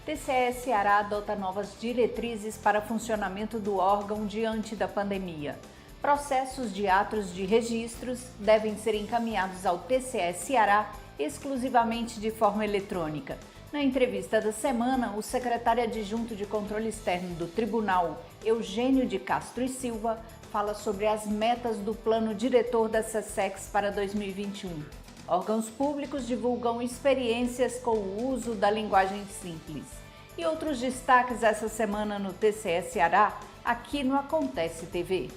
TCE Ceará adota novas diretrizes para funcionamento do órgão diante da pandemia. Processos de atos de registros devem ser encaminhados ao TCE Ceará exclusivamente de forma eletrônica. Na entrevista da semana, o secretário adjunto de Controle Externo do Tribunal, Eugênio de Castro e Silva, fala sobre as metas do plano diretor da SESEX para 2021. Órgãos públicos divulgam experiências com o uso da linguagem simples. E outros destaques essa semana no TCE Ceará, aqui no Acontece TV.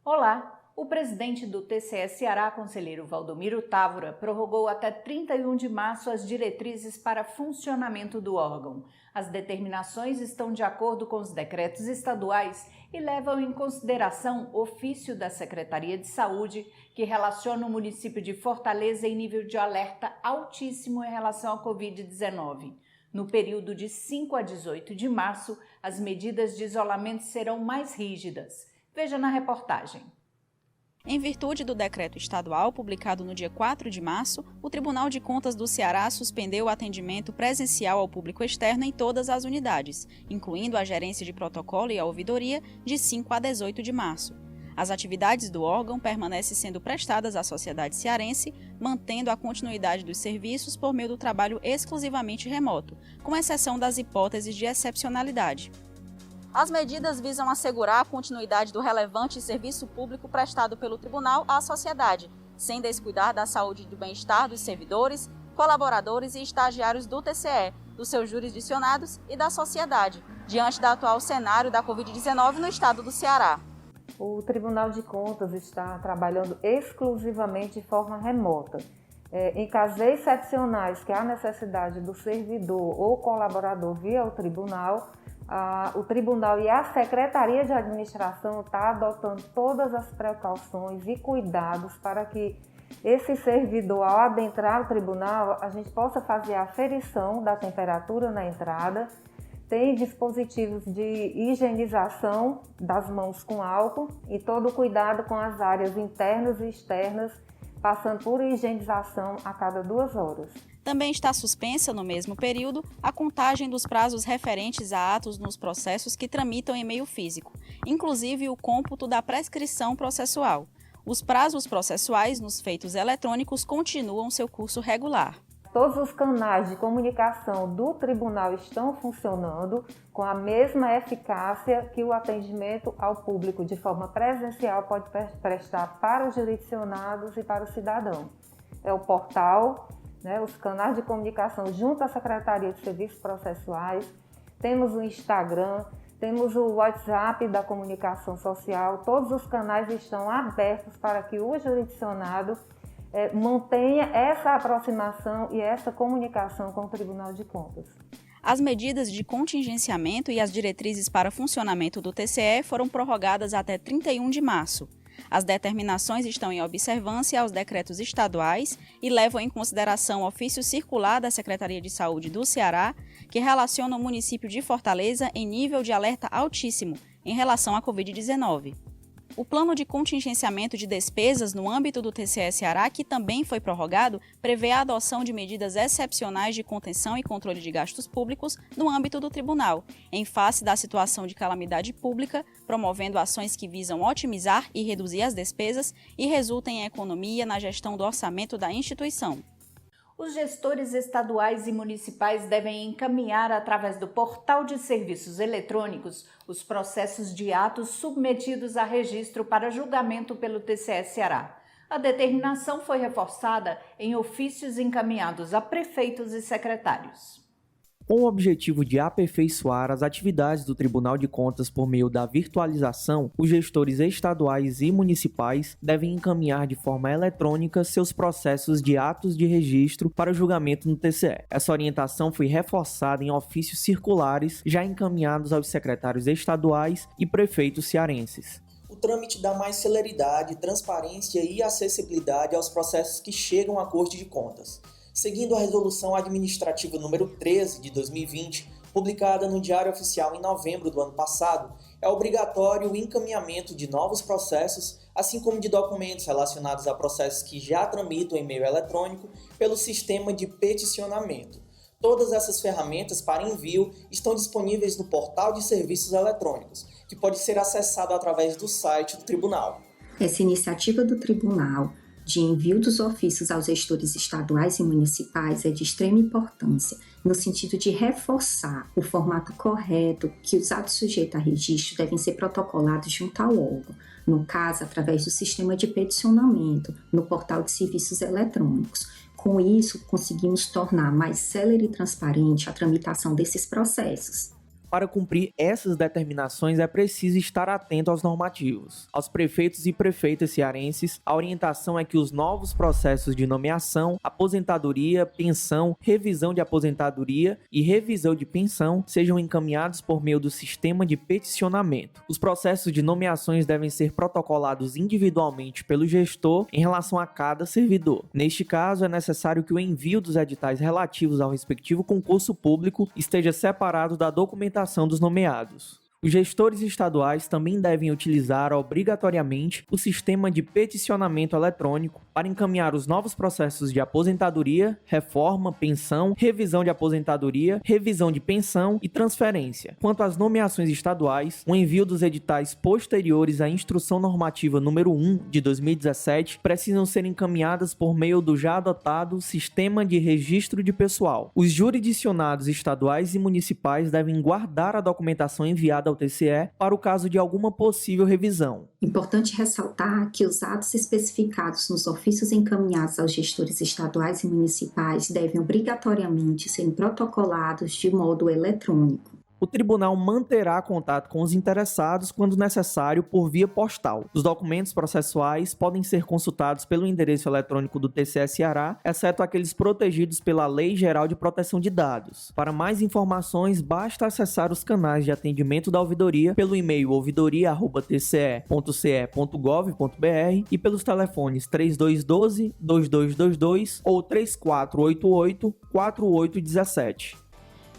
Olá! O presidente do TCE Ceará, conselheiro Valdomiro Távora, prorrogou até 31 de março as diretrizes para funcionamento do órgão. As determinações estão de acordo com os decretos estaduais e levam em consideração ofício da Secretaria de Saúde, que relaciona o município de Fortaleza em nível de alerta altíssimo em relação à Covid-19. No período de 5 a 18 de março, as medidas de isolamento serão mais rígidas. Veja na reportagem. Em virtude do decreto estadual publicado no dia 4 de março, o Tribunal de Contas do Ceará suspendeu o atendimento presencial ao público externo em todas as unidades, incluindo a gerência de protocolo e a ouvidoria, de 5 a 18 de março. As atividades do órgão permanecem sendo prestadas à sociedade cearense, mantendo a continuidade dos serviços por meio do trabalho exclusivamente remoto, com exceção das hipóteses de excepcionalidade. As medidas visam assegurar a continuidade do relevante serviço público prestado pelo Tribunal à sociedade, sem descuidar da saúde e do bem-estar dos servidores, colaboradores e estagiários do TCE, dos seus jurisdicionados e da sociedade, diante do atual cenário da Covid-19 no estado do Ceará. O Tribunal de Contas está trabalhando exclusivamente de forma remota. Em casos excepcionais que há necessidade do servidor ou colaborador vir ao tribunal, o Tribunal e a Secretaria de Administração estão adotando todas as precauções e cuidados para que esse servidor, ao adentrar o tribunal, a gente possa fazer a aferição da temperatura na entrada. Tem dispositivos de higienização das mãos com álcool e todo o cuidado com as áreas internas e externas, passando por higienização a cada 2 horas. Também está suspensa, no mesmo período, a contagem dos prazos referentes a atos nos processos que tramitam em meio físico, inclusive o cômputo da prescrição processual. Os prazos processuais nos feitos eletrônicos continuam seu curso regular. Todos os canais de comunicação do tribunal estão funcionando com a mesma eficácia que o atendimento ao público de forma presencial pode prestar para os jurisdicionados e para o cidadão. É o portal, os canais de comunicação junto à Secretaria de Serviços Processuais, temos o Instagram, temos o WhatsApp da comunicação social, todos os canais estão abertos para que o jurisdicionado mantenha essa aproximação e essa comunicação com o Tribunal de Contas. As medidas de contingenciamento e as diretrizes para funcionamento do TCE foram prorrogadas até 31 de março. As determinações estão em observância aos decretos estaduais e levam em consideração o ofício circular da Secretaria de Saúde do Ceará, que relaciona o município de Fortaleza em nível de alerta altíssimo em relação à Covid-19. O plano de contingenciamento de despesas no âmbito do TCE Ceará, que também foi prorrogado, prevê a adoção de medidas excepcionais de contenção e controle de gastos públicos no âmbito do tribunal, em face da situação de calamidade pública, promovendo ações que visam otimizar e reduzir as despesas e resultem em economia na gestão do orçamento da instituição. Os gestores estaduais e municipais devem encaminhar, através do portal de serviços eletrônicos, os processos de atos submetidos a registro para julgamento pelo TCE Ceará. A determinação foi reforçada em ofícios encaminhados a prefeitos e secretários. Com o objetivo de aperfeiçoar as atividades do Tribunal de Contas por meio da virtualização, os gestores estaduais e municipais devem encaminhar de forma eletrônica seus processos de atos de registro para julgamento no TCE. Essa orientação foi reforçada em ofícios circulares já encaminhados aos secretários estaduais e prefeitos cearenses. O trâmite dá mais celeridade, transparência e acessibilidade aos processos que chegam à Corte de Contas. Seguindo a Resolução Administrativa número 13 de 2020, publicada no Diário Oficial em novembro do ano passado, é obrigatório o encaminhamento de novos processos, assim como de documentos relacionados a processos que já tramitam em meio eletrônico pelo sistema de peticionamento. Todas essas ferramentas para envio estão disponíveis no portal de serviços eletrônicos, que pode ser acessado através do site do Tribunal. Essa iniciativa do Tribunal de envio dos ofícios aos gestores estaduais e municipais é de extrema importância, no sentido de reforçar o formato correto que os atos sujeitos a registro devem ser protocolados junto ao órgão, no caso, através do sistema de peticionamento, no portal de serviços eletrônicos. Com isso, conseguimos tornar mais célere e transparente a tramitação desses processos. Para cumprir essas determinações, é preciso estar atento aos normativos. Aos prefeitos e prefeitas cearenses, a orientação é que os novos processos de nomeação, aposentadoria, pensão, revisão de aposentadoria e revisão de pensão sejam encaminhados por meio do sistema de peticionamento. Os processos de nomeações devem ser protocolados individualmente pelo gestor em relação a cada servidor. Neste caso, é necessário que o envio dos editais relativos ao respectivo concurso público esteja separado da documentação dos nomeados. Os gestores estaduais também devem utilizar obrigatoriamente o sistema de peticionamento eletrônico para encaminhar os novos processos de aposentadoria, reforma, pensão, revisão de aposentadoria, revisão de pensão e transferência. Quanto às nomeações estaduais, o envio dos editais posteriores à Instrução Normativa número 1 de 2017 precisam ser encaminhadas por meio do já adotado Sistema de Registro de Pessoal. Os jurisdicionados estaduais e municipais devem guardar a documentação enviada ao TCE para o caso de alguma possível revisão. Importante ressaltar que os atos especificados nos ofícios encaminhados aos gestores estaduais e municipais devem obrigatoriamente serem protocolados de modo eletrônico. O tribunal manterá contato com os interessados quando necessário por via postal. Os documentos processuais podem ser consultados pelo endereço eletrônico do TCE Ceará, exceto aqueles protegidos pela Lei Geral de Proteção de Dados. Para mais informações, basta acessar os canais de atendimento da ouvidoria pelo e-mail ouvidoria@tce.ce.gov.br e pelos telefones 3212-2222 ou 3488-4817.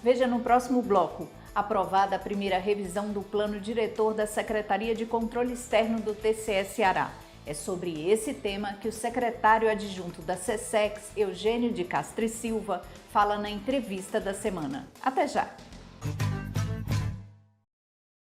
Veja no próximo bloco. Aprovada a primeira revisão do plano diretor da Secretaria de Controle Externo do TCE Ceará. É sobre esse tema que o secretário adjunto da SESEX, Eugênio de Castro e Silva, fala na entrevista da semana. Até já!